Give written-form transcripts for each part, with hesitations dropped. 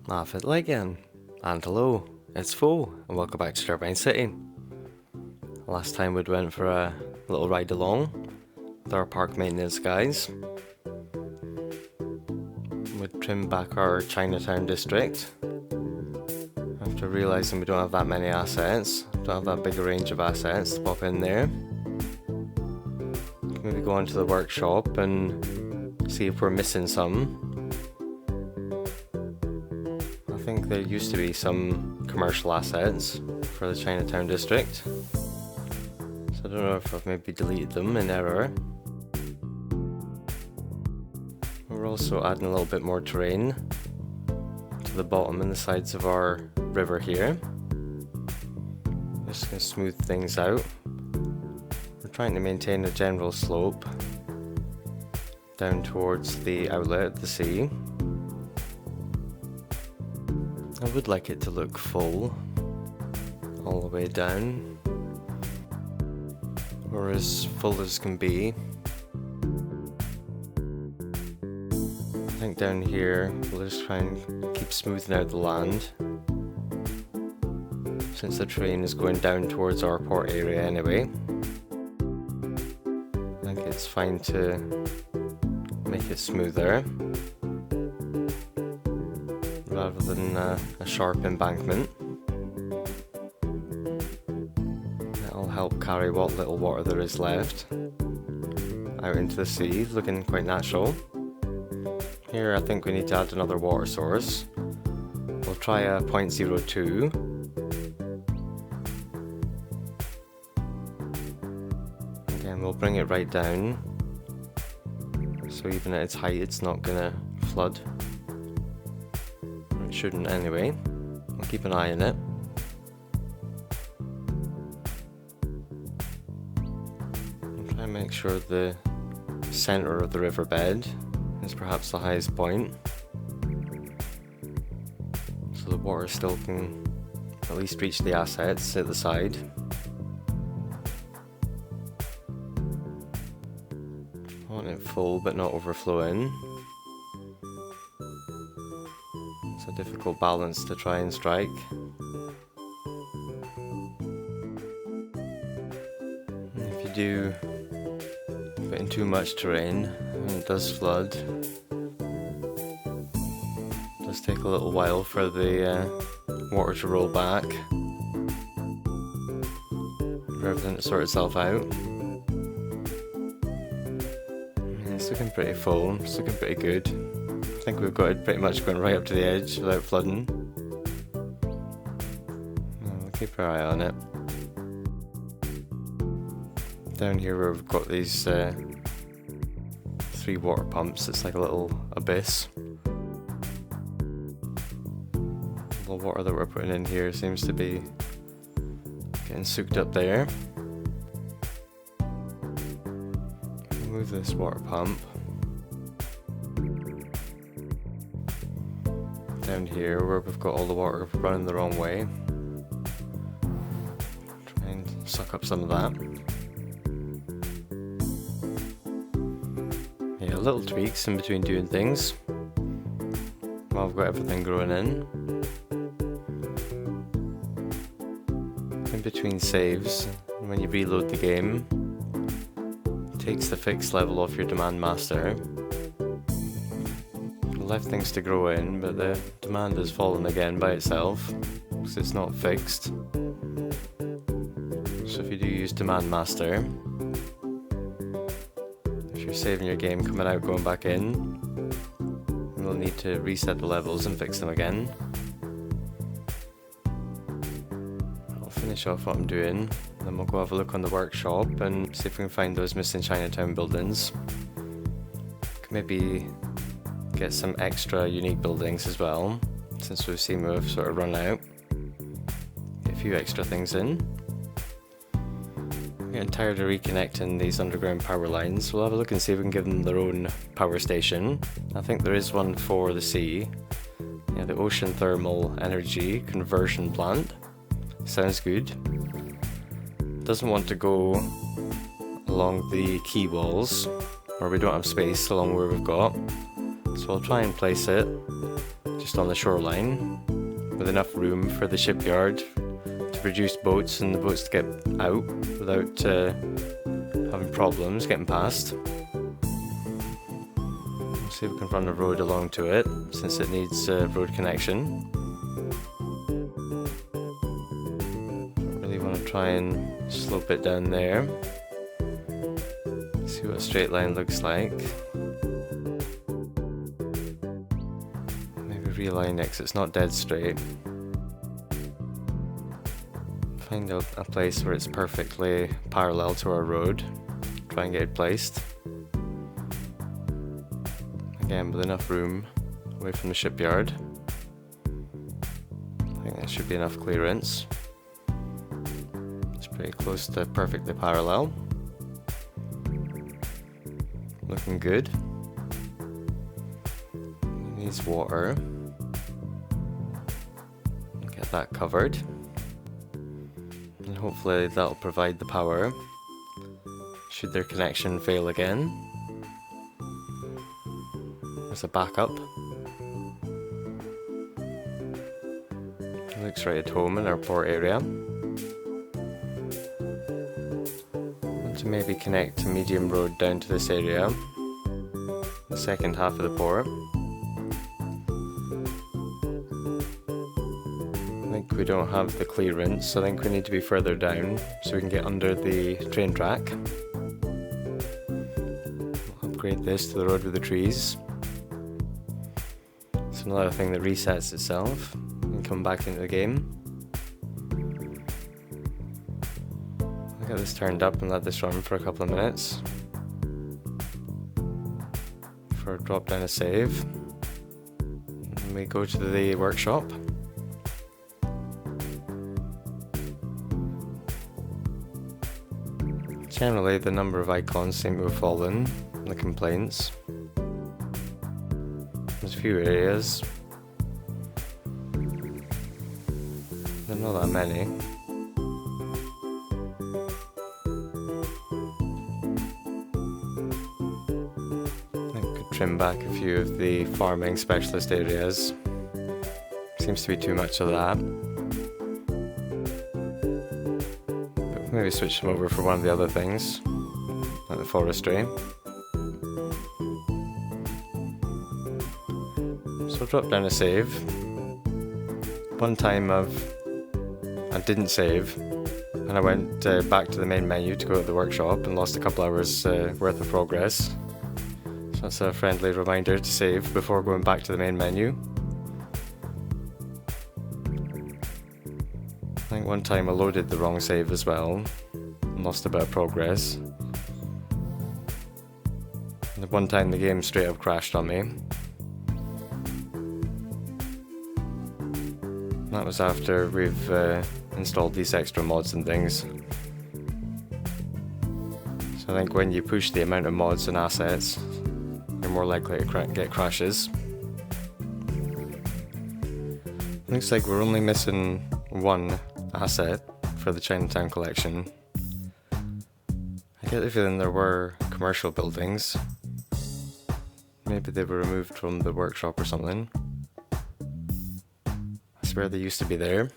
Laugh it again. And hello, it's Fo, and welcome back to Turbine City. Last time we went for a little ride along with our park maintenance guys. We trimmed back our Chinatown district after realising we don't have that many assets, don't have that big a range of assets to pop in there. Maybe go onto the workshop and see if we're missing some. I think there used to be some commercial assets for the Chinatown district, so I don't know if I've maybe deleted them in error. We're also adding a little bit more terrain to the bottom and the sides of our river here. Just going to smooth things out. We're trying to maintain a general slope down towards the outlet of the sea. I would like it to look full all the way down, or as full as can be. I think down here we'll just try and keep smoothing out the land, since the train is going down towards our port area anyway. I think it's fine to make it smoother rather than a sharp embankment. That'll help carry what little water there is left out into the sea, looking quite natural. Here I think we need to add another water source. We'll try a 0.02. Again, we'll bring it right down, so even at its height it's not gonna flood. It shouldn't anyway. We'll keep an eye on it. I'll try and make sure the centre of the riverbed is perhaps the highest point, so the water still can at least reach the assets at the side. I want it full but not overflowing. It's a difficult balance to try and strike. And if you do put in too much terrain, and it does flood, it does take a little while for the water to roll back, for everything to sort itself out. Yeah, it's looking pretty full, it's looking pretty good. I think we've got it pretty much going right up to the edge without flooding. We'll keep our eye on it. Down here where we've got these 3 water pumps, it's like a little abyss. The water that we're putting in here seems to be getting soaked up there. Move this water pump. Down here where we've got all the water running the wrong way, try and suck up some of that. Yeah, little tweaks in between doing things while we've got everything growing in. In between saves, when you reload the game, it takes the fixed level off your demand master. Left things to grow in, but the demand has fallen again by itself because it's not fixed. So if you do use demand master, if you're saving your game, coming out, going back in, you'll need to reset the levels and fix them again. I'll finish off what I'm doing, then we'll go have a look on the workshop and see if we can find those missing Chinatown buildings. Could maybe get some extra unique buildings as well, since we've seen we've sort of run out. Get a few extra things in. I'm getting tired of reconnecting these underground power lines. We'll have a look and see if we can give them their own power station. I think there is one for the sea. Yeah, the Ocean Thermal Energy Conversion Plant. Sounds good. Doesn't want to go along the quay walls, or we don't have space along where we've got. So I'll try and place it just on the shoreline, with enough room for the shipyard to produce boats and the boats to get out without having problems getting past. We'll see if we can run a road along to it, since it needs a road connection. Don't really want to try and slope it down there. See what a straight line looks like. Maybe realign it 'cause it's not dead straight. Find a place where it's perfectly parallel to our road. Try and get it placed. Again, with enough room away from the shipyard. I think that should be enough clearance. It's pretty close to perfectly parallel. Looking good. Needs water. Get that covered. And hopefully that'll provide the power should their connection fail again. There's a backup. It looks right at home in our port area. Want to maybe connect a medium road down to this area, the second half of the port. I think we don't have the clearance, I think we need to be further down so we can get under the train track. Upgrade this to the road with the trees. It's another thing that resets itself and come back into the game. I'll get this turned up and let this run for a couple of minutes before I drop down a save. And we go to the workshop. Generally, the number of icons seem to have fallen in the complaints. There's a few areas. There are not that many. I could trim back a few of the farming specialist areas. Seems to be too much of that. Maybe switch them over for one of the other things, like the forestry. So I'll drop down a save. One time I didn't save, and I went back to the main menu to go to the workshop and lost a couple hours worth of progress. So that's a friendly reminder to save before going back to the main menu. I think one time I loaded the wrong save as well and lost a bit of progress. And one time the game straight up crashed on me. That was after we've installed these extra mods and things. So I think when you push the amount of mods and assets, you're more likely to get crashes. Looks like we're only missing one asset for the Chinatown collection. I get the feeling there were commercial buildings. Maybe they were removed from the workshop or something. I swear they used to be there.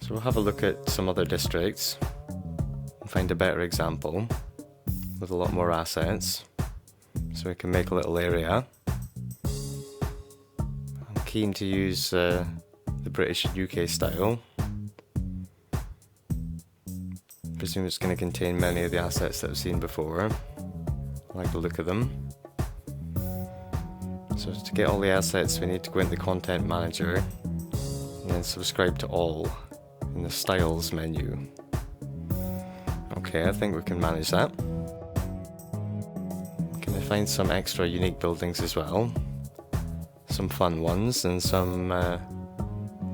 So we'll have a look at some other districts and find a better example with a lot more assets so we can make a little area. I'm keen to use the British and UK style. I presume it's going to contain many of the assets that I've seen before. I like the look of them. So to get all the assets we need to go into the content manager and then subscribe to all in the styles menu. Okay, I think we can manage that. Can I find some extra unique buildings as well? Some fun ones and some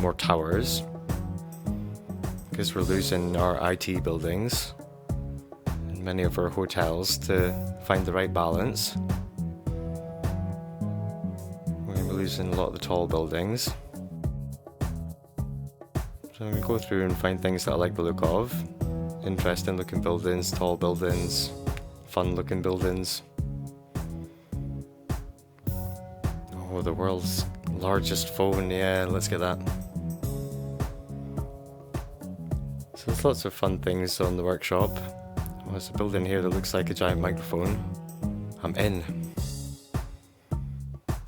more towers, because we're losing our IT buildings and many of our hotels to find the right balance. We're going to be losing a lot of the tall buildings. So I'm going to go through and find things that I like the look of. Interesting looking buildings, tall buildings, fun looking buildings. Oh, the world's largest phone. Yeah, let's get that. So there's lots of fun things on the workshop. Oh, there's a building here that looks like a giant microphone. I'm in.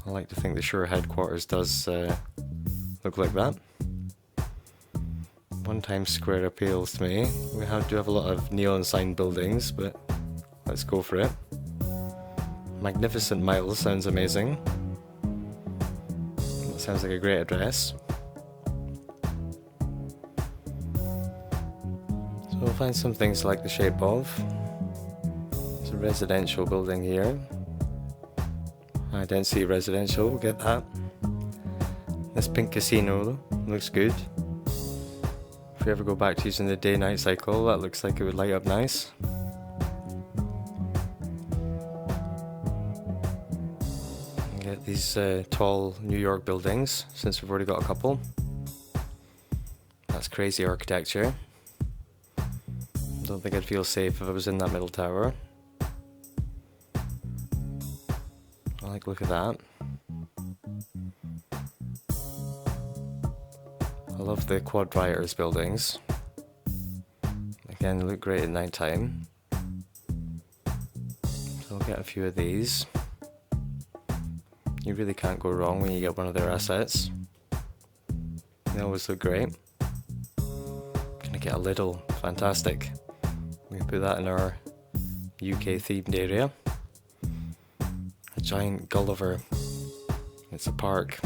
I like to think the Shure headquarters does look like that. 1 Times Square appeals to me. We do have a lot of neon sign buildings, but let's go for it. Magnificent Mile sounds amazing. That sounds like a great address. So we'll find some things like the shape of. There's a residential building here. High density residential, we'll get that. This pink casino looks good. If we ever go back to using the day-night cycle, that looks like it would light up nice. Get these tall New York buildings, since we've already got a couple. That's crazy architecture. Don't think I'd feel safe if I was in that middle tower. Look at that. I love the quad rioters buildings. Again, they look great at night time. So I'll get a few of these. You really can't go wrong when you get one of their assets. They always look great. Gonna get a Lidl, fantastic. We can put that in our UK themed area. A giant Gulliver. It's a park.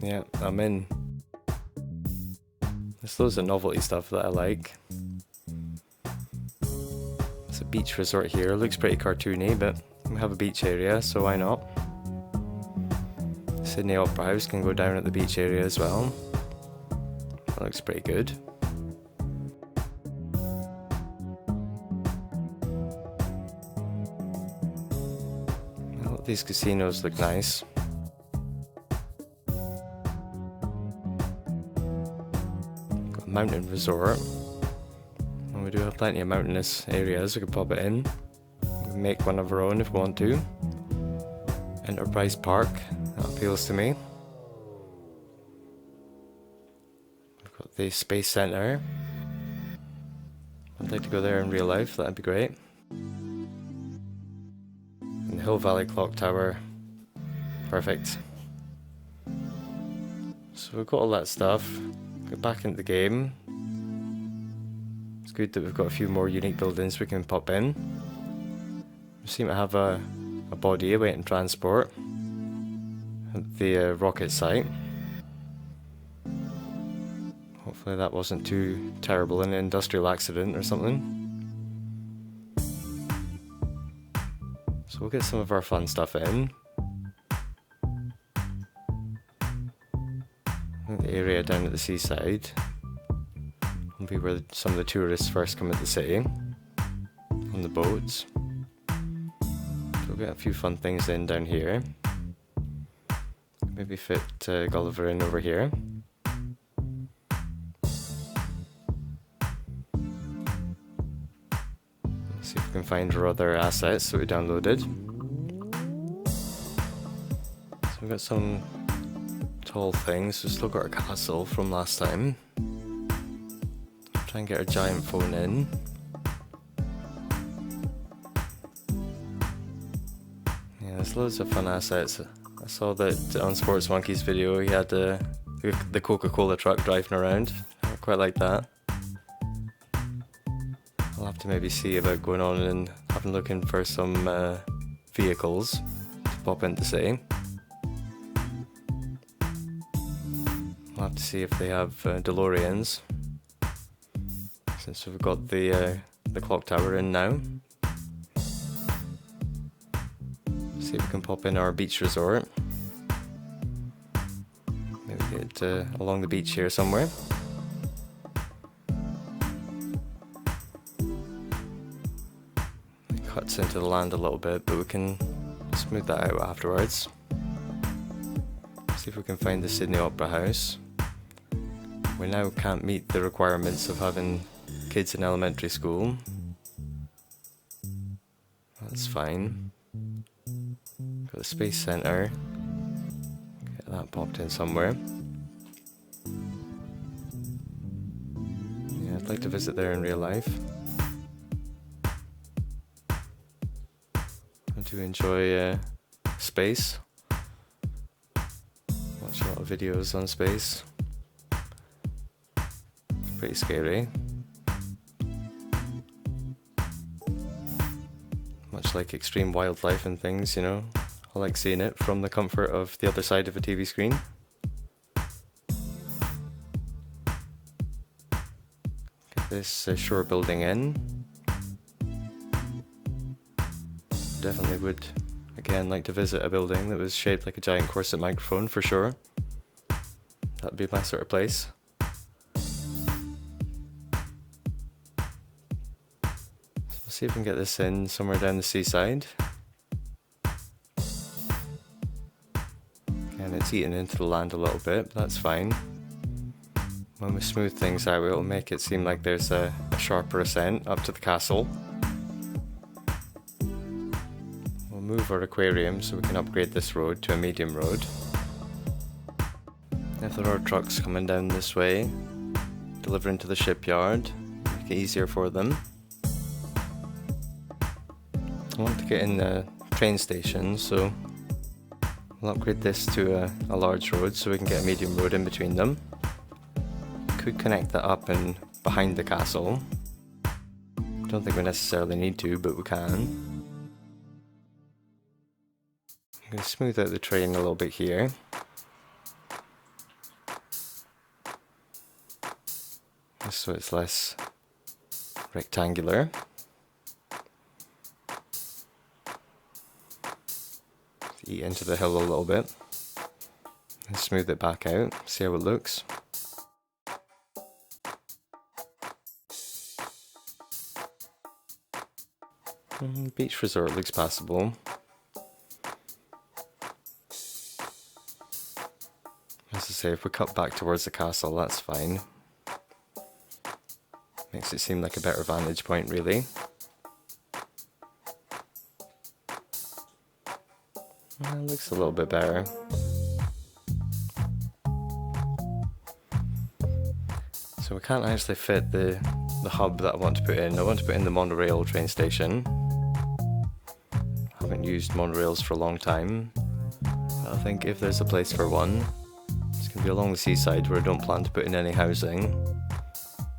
Yeah, I'm in. There's loads of novelty stuff that I like. It's a beach resort here. It looks pretty cartoony, but we have a beach area, so why not? Sydney Opera House can go down at the beach area as well. That looks pretty good. Well, these casinos look nice. Got a mountain resort. And we do have plenty of mountainous areas. We could pop it in. We can make one of our own if we want to. Enterprise Park. That appeals to me. We've got the Space Center. I'd like to go there in real life, that'd be great. And the Hill Valley Clock Tower. Perfect. So we've got all that stuff. Get back into the game. It's good that we've got a few more unique buildings we can pop in. We seem to have a body awaiting transport at the rocket site. Hopefully that wasn't too terrible, an industrial accident or something. So we'll get some of our fun stuff in. The area down at the seaside will be where some of the tourists first come into the city, on the boats. So we'll get a few fun things in down here. Maybe fit Gulliver in over here. Let's see if we can find our other assets that we downloaded. So we've got some tall things. We've still got our castle from last time. Try and get our giant phone in. Yeah, there's loads of fun assets. I saw that on Sports Monkey's video he had the Coca-Cola truck driving around. I quite like that. I'll have to maybe see about going on and having a look in for some vehicles to pop in to see. I'll have to see if they have DeLoreans, since we've got the clock tower in now. See if we can pop in our beach resort. Maybe get along the beach here somewhere. It cuts into the land a little bit, but we can smooth that out afterwards. See if we can find the Sydney Opera House. We now can't meet the requirements of having kids in elementary school. That's fine. Got the Space Center. Get that popped in somewhere. Yeah, I'd like to visit there in real life. I do enjoy space. Watch a lot of videos on space. It's pretty scary. Much like extreme wildlife and things, you know. I like seeing it from the comfort of the other side of a TV screen. Get this shore building in. Definitely would, again, like to visit a building that was shaped like a giant corset microphone for sure. That'd be my sort of place. So we'll see if we can get this in somewhere down the seaside. And it's eaten into the land a little bit, but that's fine. When we smooth things out, it'll make it seem like there's a sharper ascent up to the castle. We'll move our aquarium so we can upgrade this road to a medium road. If there are trucks coming down this way, delivering to the shipyard, make it easier for them. I want to get in the train station, so we'll upgrade this to a large road so we can get a medium road in between them. Could connect that up and behind the castle. Don't think we necessarily need to, but we can. I'm going to smooth out the train a little bit here. Just so it's less rectangular. Eat into the hill a little bit. And smooth it back out, see how it looks. Beach resort looks passable. As I say, if we cut back towards the castle, that's fine. Makes it seem like a better vantage point, really. It looks a little bit better. So we can't actually fit the hub that I want to put in. I want to put in the monorail train station. I haven't used monorails for a long time. But I think if there's a place for one, it's going to be along the seaside where I don't plan to put in any housing.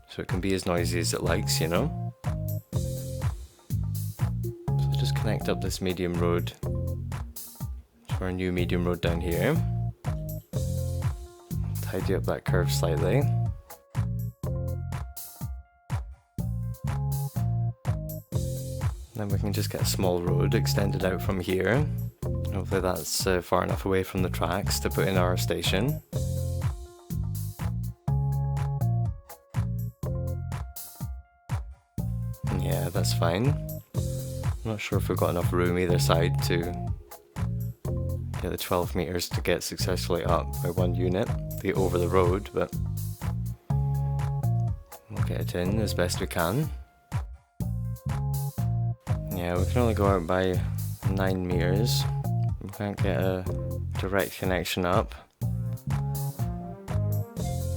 So it can be as noisy as it likes, you know? So just connect up this medium road to our new medium road down here. Tidy up that curve slightly. Then we can just get a small road extended out from here. Hopefully that's far enough away from the tracks to put in our station. Yeah, that's fine. I'm not sure if we've got enough room either side to get the 12 meters to get successfully up by one unit to get over the road, but we'll get it in as best we can. Yeah, we can only go out by 9 meters. We can't get a direct connection up. So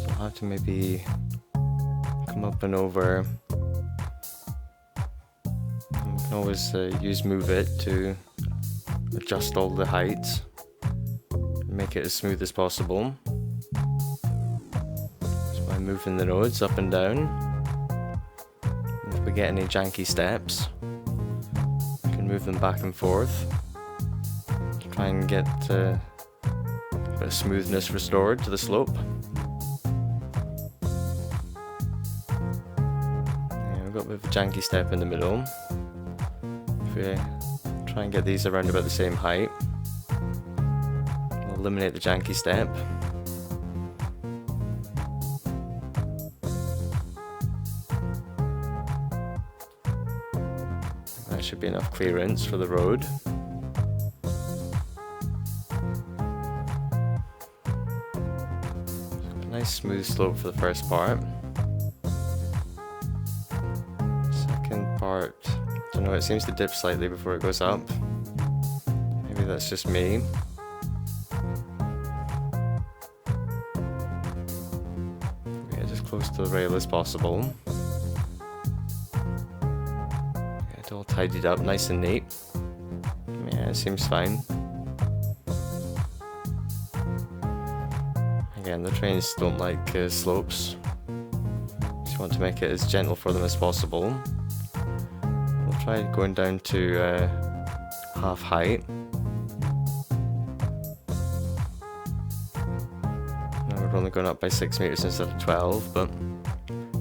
I'll have to maybe come up and over. And we can always use Move It to adjust all the heights and make it as smooth as possible. So by moving the roads up and down. And if we get any janky steps, move them back and forth to try and get a bit of smoothness restored to the slope. Yeah, we've got a bit of a janky step in the middle. If we try and get these around about the same height, we'll eliminate the janky step. Should be enough clearance for the road. A nice smooth slope for the first part. Second part, I don't know, it seems to dip slightly before it goes up. Maybe that's just me. close to the rail as possible. Get it all tidied up, nice and neat. Yeah, it seems fine. Again, the trains don't like slopes. Just want to make it as gentle for them as possible. We'll try going down to half height. Now we're only going up by 6 meters instead of 12, but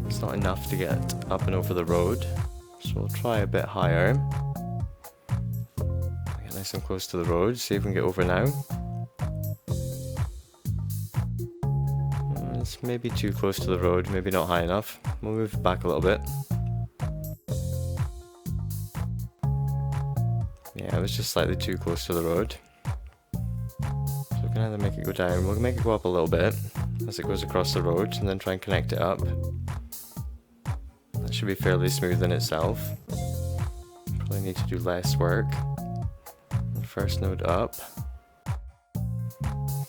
it's not enough to get up and over the road. So we'll try a bit higher. Get nice and close to the road, see if we can get over now. It's maybe too close to the road, maybe not high enough. We'll move it back a little bit. Yeah, it was just slightly too close to the road. So we can either make it go down, we'll make it go up a little bit as it goes across the road, and then try and connect it up. That should be fairly smooth in itself. Probably need to do less work. The first node up.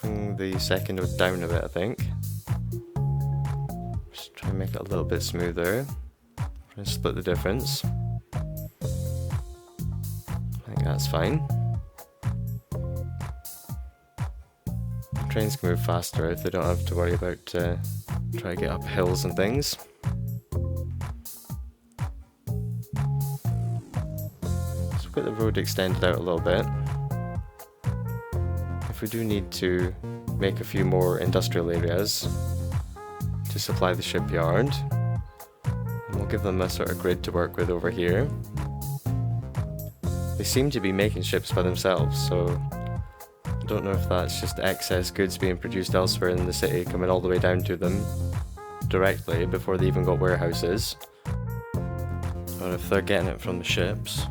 Bring the second node down a bit, I think. Just try and make it a little bit smoother. Try and split the difference. I think that's fine. Trains can move faster if they don't have to worry about trying to get up hills and things. So we'll get the road extended out a little bit. If we do need to make a few more industrial areas to supply the shipyard, and we'll give them a sort of grid to work with over here. They seem to be making ships by themselves, so I don't know if that's just excess goods being produced elsewhere in the city coming all the way down to them directly before they even got warehouses, or if they're getting it from the ships,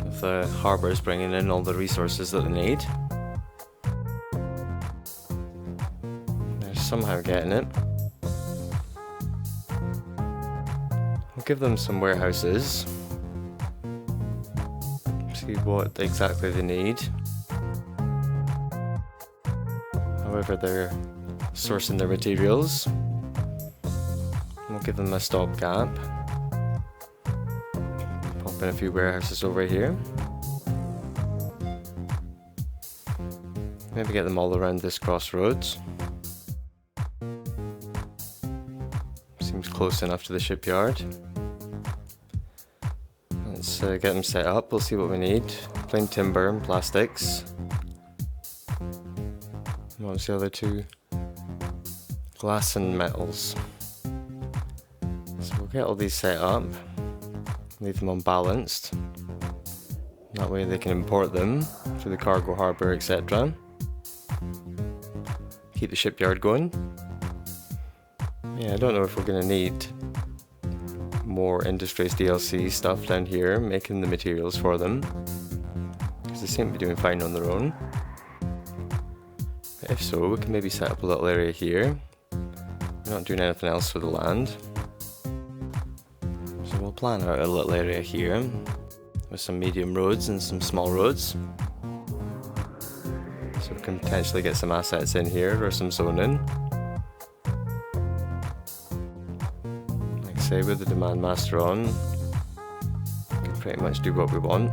if the harbour is bringing in all the resources that they need. They're somehow getting it. We'll give them some warehouses, see what exactly they need. However they're sourcing their materials. We'll give them a stopgap. Pop in a few warehouses over here. Maybe get them all around this crossroads. Seems close enough to the shipyard. Let's get them set up, we'll see what we need. Plain timber and plastics. What was the other two? Glass and metals. So we'll get all these set up, leave them unbalanced. That way they can import them through the cargo harbour, etc. Keep the shipyard going. Yeah, I don't know if we're going to need more Industries DLC stuff down here, making the materials for them, because they seem to be doing fine on their own. If so, we can maybe set up a little area here. We're not doing anything else with the land. So we'll plan out a little area here with some medium roads and some small roads. So we can potentially get some assets in here or some zoning. Like I say, with the demand master on, we can pretty much do what we want.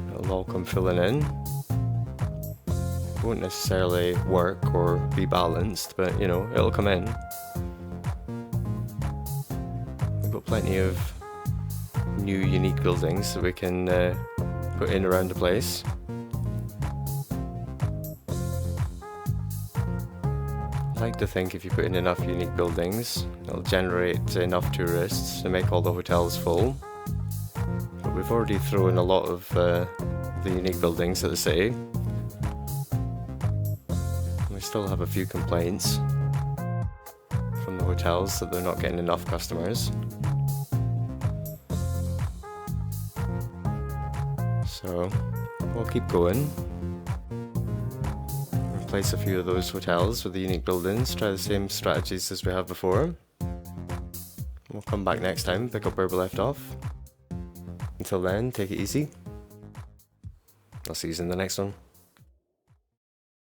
It'll all come filling in. Won't necessarily work or be balanced, but you know, it'll come in. We've got plenty of new unique buildings that we can put in around the place. I'd like to think if you put in enough unique buildings, it'll generate enough tourists to make all the hotels full. But we've already thrown a lot of the unique buildings at the city. We still have a few complaints from the hotels that they're not getting enough customers. So we'll keep going. Replace a few of those hotels with the unique buildings, try the same strategies as we have before. We'll come back next time, pick up where we left off. Until then, take it easy. I'll see you in the next one.